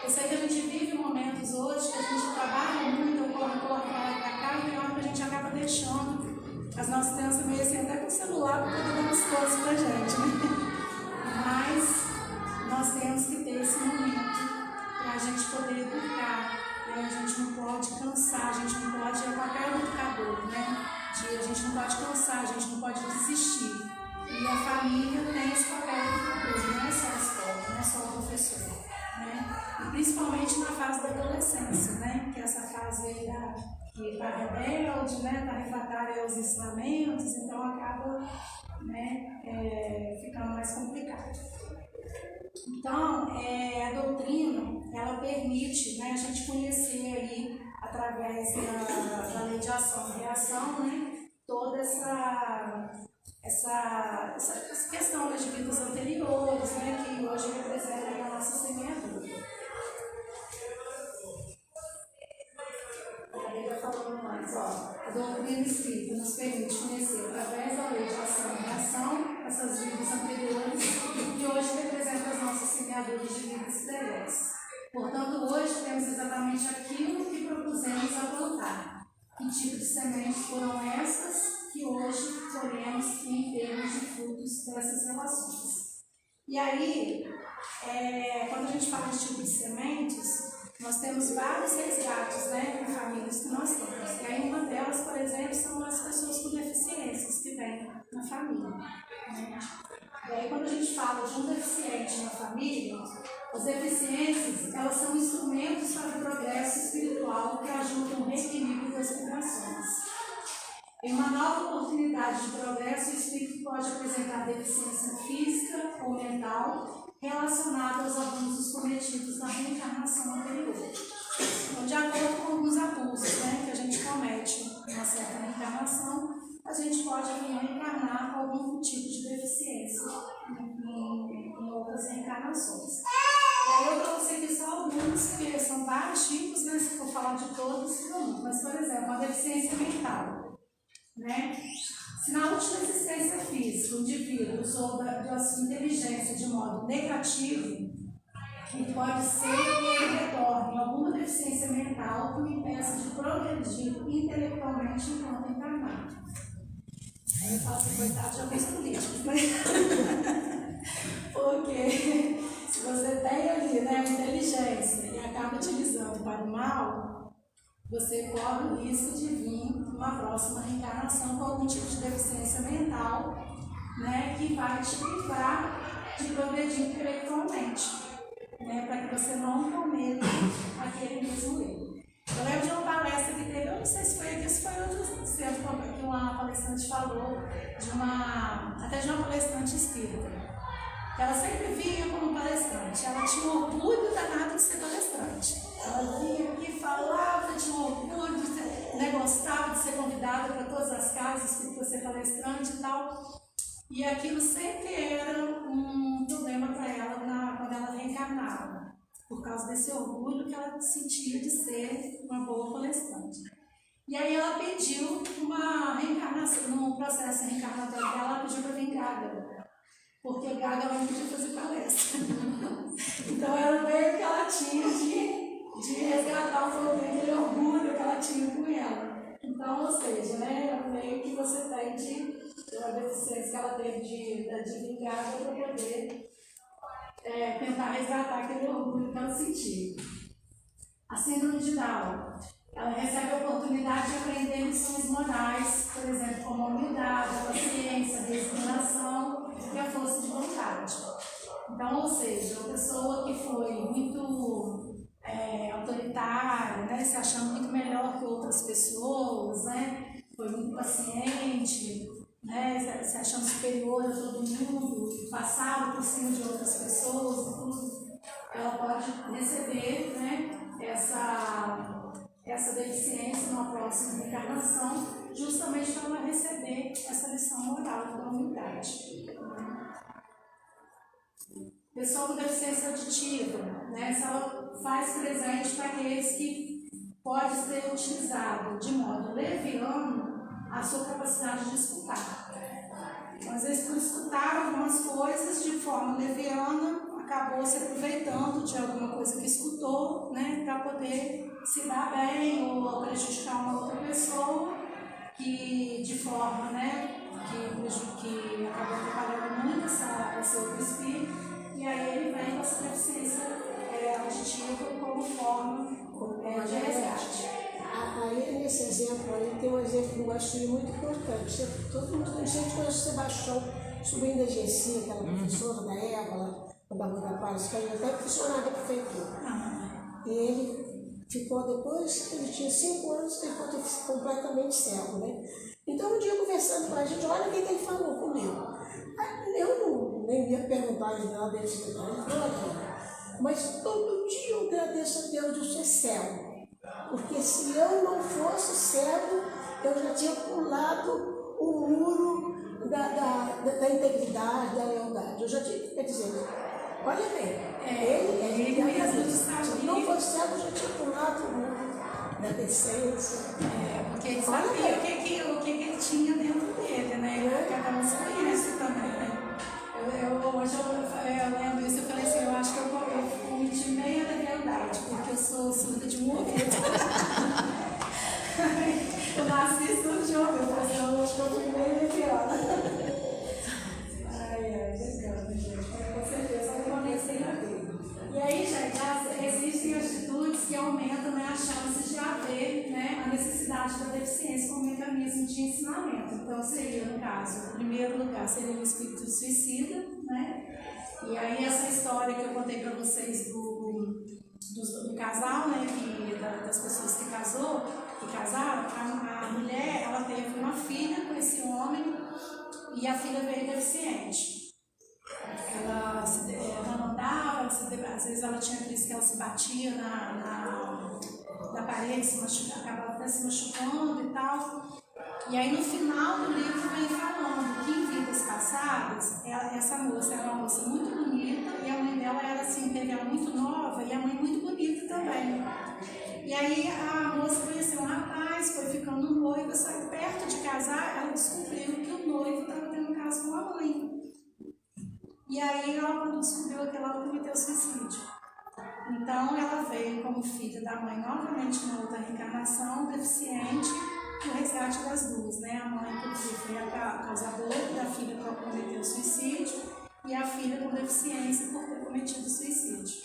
eu sei que a gente vive momentos hoje que a gente trabalha muito, corre para cá, e tem hora que a gente acaba deixando as nossas crianças meio assim, até com o celular para poder dar as coisas para a gente, né? Mas nós temos que ter esse momento para a gente poder educar, né? A gente não pode cansar, a gente não pode, é papel do educador, né? A gente não pode cansar, a gente não pode desistir. E a família tem esse papel do educador, não é só a escola, não é só o professor, né? E principalmente na fase da adolescência, né? Que é essa fase aí que está rebelde, né? Está refratária aos ensinamentos, então acaba, né, ficando mais complicado. Então, a doutrina, ela permite, né, a gente conhecer aí, através da lei de ação e reação, né, toda essa questão das vidas anteriores, né, que hoje representa a nossa semeadura. Aí vai falando mais, a doutrina escrita nos permite conhecer, através da lei de ação e reação, essas vidas anteriores, que hoje representam as nossas semeaduras de vidas pregressas. Portanto, hoje temos exatamente aquilo que propusemos a plantar. Que tipo de sementes foram essas que hoje colhemos em termos de frutos dessas relações? E aí, quando a gente fala de tipo de sementes, nós temos vários resgates, né, em famílias que nós temos. E aí, uma delas, por exemplo, são as pessoas com deficiências que vêm na família, né? E aí, quando a gente fala de um deficiente na família, as deficiências, elas são instrumentos para o progresso espiritual que ajudam no reequilíbrio das vibrações. Em uma nova oportunidade de progresso, o espírito pode apresentar deficiência física ou mental relacionada aos abusos cometidos na reencarnação anterior. Então, de acordo com alguns abusos, né, que a gente comete em uma certa reencarnação, a gente pode vir a encarnar com algum tipo de deficiência em outras reencarnações. E aí eu trouxe aqui só alguns, que são vários tipos, né, se for falar de todos, não. Mas, por exemplo, uma deficiência mental, né? Se na última existência física o indivíduo usou da sua inteligência de modo negativo, e pode ser que ele retorne alguma deficiência mental que o impeça de progredir intelectualmente enquanto encarnado. Aí eu falo assim, coitado de alguns políticos, né? Porque se você tem ali, né, inteligência e acaba utilizando para o mal, você corre o risco de vir numa próxima reencarnação com algum tipo de deficiência mental, né, que vai te privar de progredir intelectualmente, né, para que você não cometa aquele mesmo erro. Eu lembro de uma palestra que teve, eu não sei se foi aqui, se foi outro centro que uma palestrante falou, até de uma palestrante espírita. Ela sempre vinha como palestrante, ela tinha um orgulho danado de ser palestrante. Ela vinha aqui, falava, tinha um orgulho, gostava de ser convidada para todas as casas para ser palestrante e tal. E aquilo sempre era um problema para ela quando ela reencarnava, por causa desse orgulho que ela sentia de ser uma boa palestrante. E aí ela pediu uma reencarnação, no processo reencarnatório dela, ela pediu para vir grávida, porque gaga ela não podia fazer palestra. Então era meio que ela tinha de resgatar um pouco aquele orgulho que ela tinha com ela. Então, ou seja, né, é um meio que você tem a deficiência que ela teve de vir grávida para poder tentar resgatar aquele orgulho que ela sentia. A síndrome de Down, ela recebe a oportunidade de aprender lições morais, por exemplo, como a humildade, a paciência, a resignação e a força Então, ou seja, uma pessoa que foi muito autoritária, né, se achando muito melhor que outras pessoas, né, foi muito paciente, né, se achando superior a todo mundo, passava por cima de outras pessoas e tudo, ela pode receber, né, essa deficiência numa próxima encarnação, justamente para ela receber essa lição moral da humildade. Pessoa com deficiência auditiva, né, se ela faz presente para aqueles que pode ser utilizado de modo leviano a sua capacidade de escutar. Então, às vezes, por escutar algumas coisas de forma leviana, acabou se aproveitando de alguma coisa que escutou, né, para poder se dar bem ou prejudicar uma outra pessoa que, de forma, né, que acabou atrapalhando muito esse outro espírito. E aí ele vem com essa deficiência auditiva como forma de resgate. Aí, nesse exemplo, aí tem um exemplo do Guaxinim muito importante. Todo mundo tem gente que você baixou, subindo a Gessi, aquela professora da Évola, da Barra da Paz, que ainda até funcionária da prefeitura. E ele ficou depois, ele tinha 5 anos, ele ficou completamente cego, né? Então, um dia conversando com a gente, olha o que ele falou comigo. Eu nem ia perguntar ele nada desse detalhe, ele falou aqui, mas todo dia eu agradeço a Deus de ser cego. Porque se eu não fosse cego, eu já tinha pulado o muro da integridade, da lealdade. Eu já tinha, quer dizer, olha bem, ele mesmo, se não fosse cego, eu já tinha pulado o muro da decência. Porque ele sabia o que ele tinha dentro dele, né? Cada um se conhece também, né? Hoje eu lembro isso, eu falei assim, eu acho que eu cometi meia da lealdade, porque eu sou surda de um ouvido. Eu nasci surda de um ouvido, mas eu acho que eu fui meia leviana. Legal, gente. Com certeza, alguma vez tem a ver. E aí, gente, existem atitudes que aumentam, né, as chances de haver, né, a necessidade da deficiência como mecanismo de ensinamento. Então, seria, no caso, em primeiro lugar, seria o espírito suicida, né? E aí, essa história que eu contei para vocês do casal, né, das pessoas que casaram, a mulher, ela teve uma filha com esse homem e a filha veio deficiente. Ela andava, às vezes ela tinha crise que ela se batia na parede, acabava até se machucando e tal. E aí no final do livro vem falando que em vidas passadas, essa moça era uma moça muito bonita e a mãe dela era assim, teve ela muito nova e a mãe muito bonita também. E aí a moça conheceu um rapaz, foi ficando noiva, saiu perto de casar, ela descobriu que o noivo estava tendo um caso com a mãe. E aí ela, quando descobriu aquilo, ela cometeu suicídio. Então ela veio como filha da mãe novamente na outra reencarnação, deficiente, no resgate das duas, né? A mãe, inclusive, foi a causadora da filha que cometeu suicídio e a filha com deficiência por ter cometido suicídio.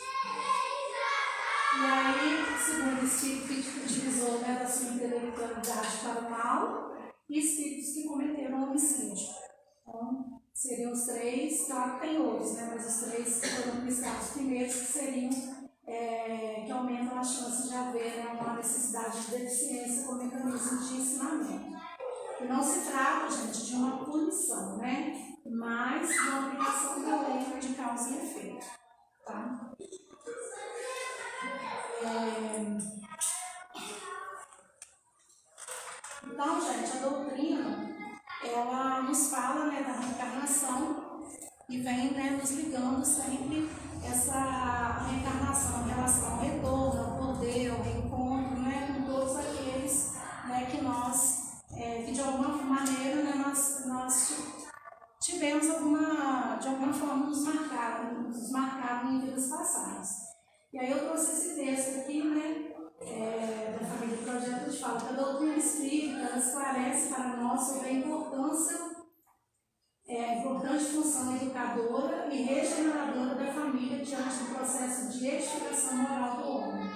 E aí, segundo o espírito que utilizou, né, da sua intelectualidade para o mal, e espíritos que cometeram homicídio. Então, seriam os 3, claro que tem outros, né, mas os 3 que foram listados primeiros, que seriam, que aumentam a chance de haver, né, uma necessidade de deficiência como mecanismo de ensinamento. E não se trata, gente, de uma punição, né, mas de uma aplicação da lei de causa e efeito. Tá? Então, gente, a doutrina, ela nos fala, né, da reencarnação e vem, né, nos ligando sempre essa reencarnação em relação ao retorno, ao poder, ao reencontro, né, com todos aqueles, né, que nós, que de alguma maneira, né, nós tivemos de alguma forma nos marcaram em vidas passadas. E aí eu trouxe esse texto aqui, né, da família do projeto, que fala que a doutrina espírita esclarece para nós sobre a importante função educadora e regeneradora da família diante do processo de edificação moral do homem.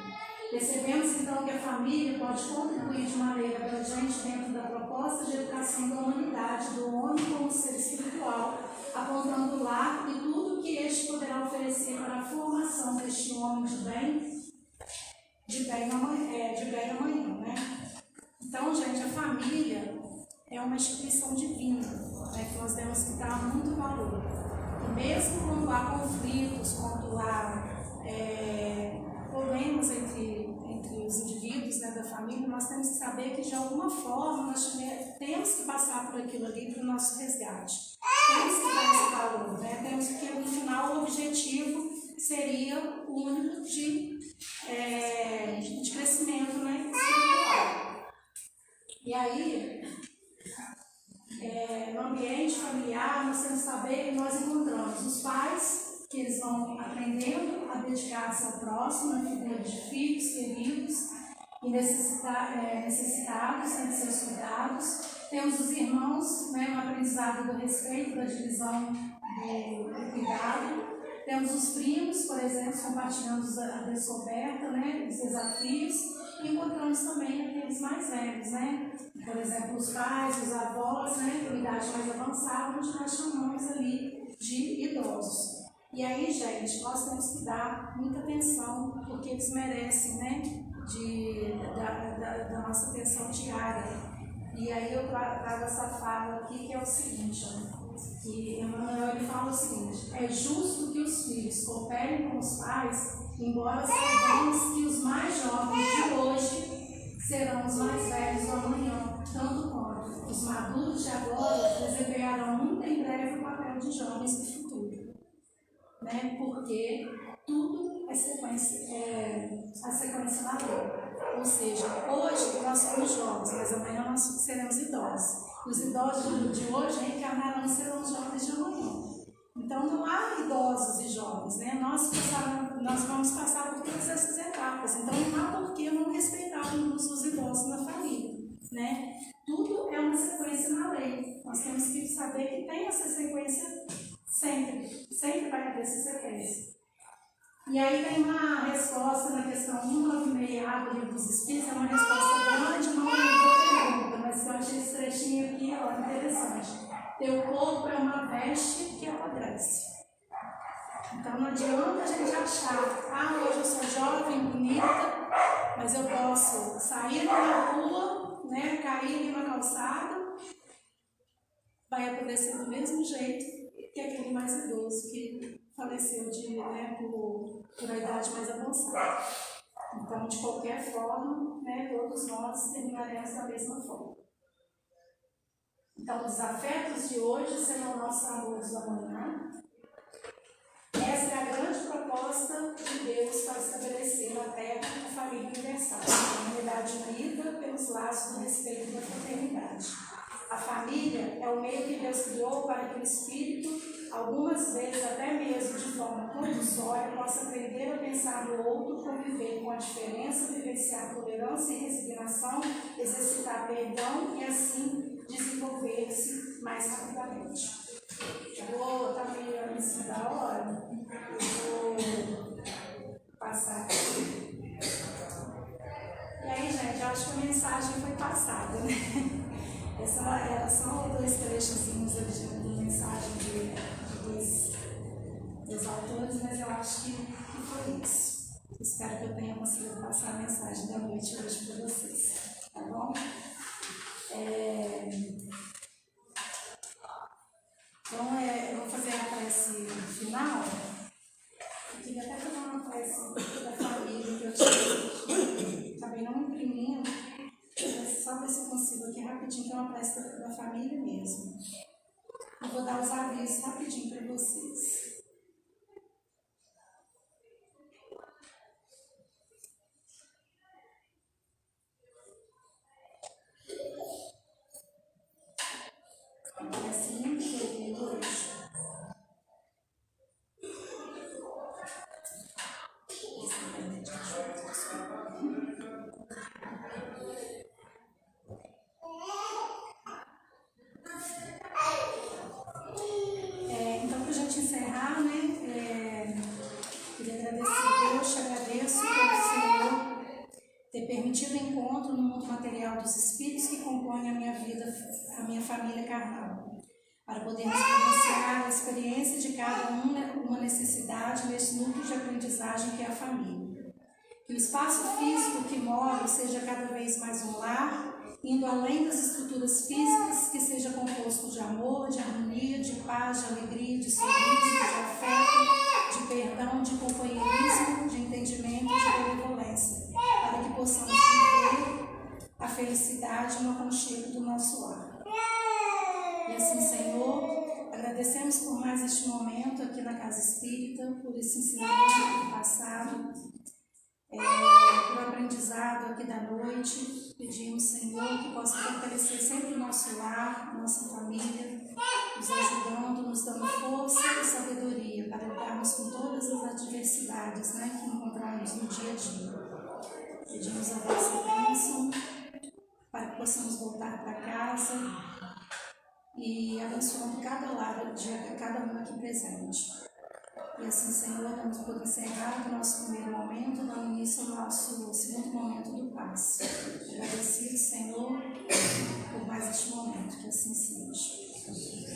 Percebemos então que a família pode contribuir de maneira abrangente dentro da proposta de educação da humanidade, do homem como ser espiritual, apontando lá e tudo que este poderá existir um homem de bem amanhã, né? Então, gente, a família é uma instituição divina, né, que nós temos que dar muito valor. E mesmo quando há conflitos, quando há problemas entre os indivíduos, né, da família, nós temos que saber que de alguma forma nós temos que passar por aquilo ali para o nosso resgate. Temos que dar esse valor, né? Temos que, no final, o objetivo seria o único de crescimento, né, espiritual. E aí, no ambiente familiar, nós temos que saber que nós encontramos os pais, que eles vão aprendendo a dedicar-se ao próximo, na figura de filhos queridos e necessitados de seus cuidados. Temos os irmãos, né, no aprendizado do respeito, da divisão do cuidado. Temos os primos, por exemplo, compartilhando a descoberta, né, os desafios. E encontramos também aqueles mais velhos, né? Por exemplo, os pais, os avós, né, com idade mais avançada, onde nós chamamos ali de idosos. E aí, gente, nós temos que dar muita atenção, porque eles merecem, né, da nossa atenção diária. E aí eu trago essa fala aqui, que é o seguinte, que Emmanuel ele fala o seguinte: é justo que os filhos cooperem com os pais, embora saibamos que os mais jovens de hoje serão os mais velhos do amanhã, tanto quanto os maduros de agora desempenharão muito em breve o papel de jovens do futuro. Né? Porque tudo é a sequência da lei. Ou seja, hoje nós somos jovens, mas amanhã nós seremos idosos. Os idosos de hoje reencarnarão e serão os jovens de amanhã. Então não há idosos e jovens, né? Nós vamos passar por todas essas etapas. Então não há por que não respeitarmos os idosos na família, né? Tudo é uma sequência na lei. Nós temos que saber que tem essa sequência sempre vai haver essa sequência. E aí tem uma resposta na questão 196 do Livro dos Espíritos, é uma resposta grande, não é uma pergunta, mas eu achei esse trechinho aqui interessante. Teu corpo é uma veste que apodrece. Então não adianta a gente achar, hoje eu sou jovem, bonita, mas eu posso sair na rua, né, cair ali na calçada, vai apodrecer do mesmo jeito que aquele mais idoso que faleceu por a idade mais avançada. Então, de qualquer forma, né, todos nós terminaremos da mesma forma. Então, os afetos de hoje serão nossos amores do amanhã. Essa é a grande proposta de Deus para estabelecer na Terra a família universal, a humanidade unida pelos laços do respeito e da fraternidade. A família é o meio que Deus criou para que o espírito, algumas vezes até mesmo de forma compulsória, possa aprender a pensar no outro, conviver com a diferença, vivenciar tolerância e resignação, exercitar perdão e assim desenvolver-se mais rapidamente. Está meio em cima da hora, eu vou passar aqui. E aí, gente, eu acho que a mensagem foi passada, né? São dois trechozinhos de mensagem dos autores, mas eu acho que foi isso. Espero que eu tenha conseguido passar a mensagem da noite hoje para vocês, tá bom? Então, eu vou fazer a prece final. Eu queria até fazer uma prece da família que eu tinha. Acabei não imprimindo. Só ver se eu consigo aqui rapidinho, que é uma prece da família mesmo. Eu vou dar os avisos rapidinho para vocês. É assim que eu hoje. Então, para a gente encerrar, né, queria agradecer a Deus, te agradeço pelo Senhor ter permitido o encontro no mundo material dos espíritos que compõem a minha vida, a minha família carnal, para podermos vivenciar a experiência de cada um, uma necessidade nesse núcleo de aprendizagem que é família. Que o espaço físico que moro seja cada vez mais um lar, indo além das estruturas físicas, que seja composto de amor, de harmonia, de paz, de alegria, de sorriso, de afeto, de perdão, de companheirismo, de entendimento, de benevolência, para que possamos viver a felicidade no aconchego do nosso lar. E assim, Senhor, agradecemos por mais este momento aqui na Casa Espírita, por esse ensinamento do passado, pelo aprendizado aqui da noite. Pedimos, Senhor, que possa fortalecer sempre o nosso lar, a nossa família, nos ajudando, nos dando força e sabedoria para lidarmos com todas as adversidades, que encontramos no dia a dia. Pedimos a vossa bênção para que possamos voltar para casa e abençoando cada lar de cada um aqui presente. E assim, Senhor, damos por encerrado o nosso primeiro momento, dando início ao nosso segundo momento do passe. Agradecido, Senhor, por mais este momento, que assim seja.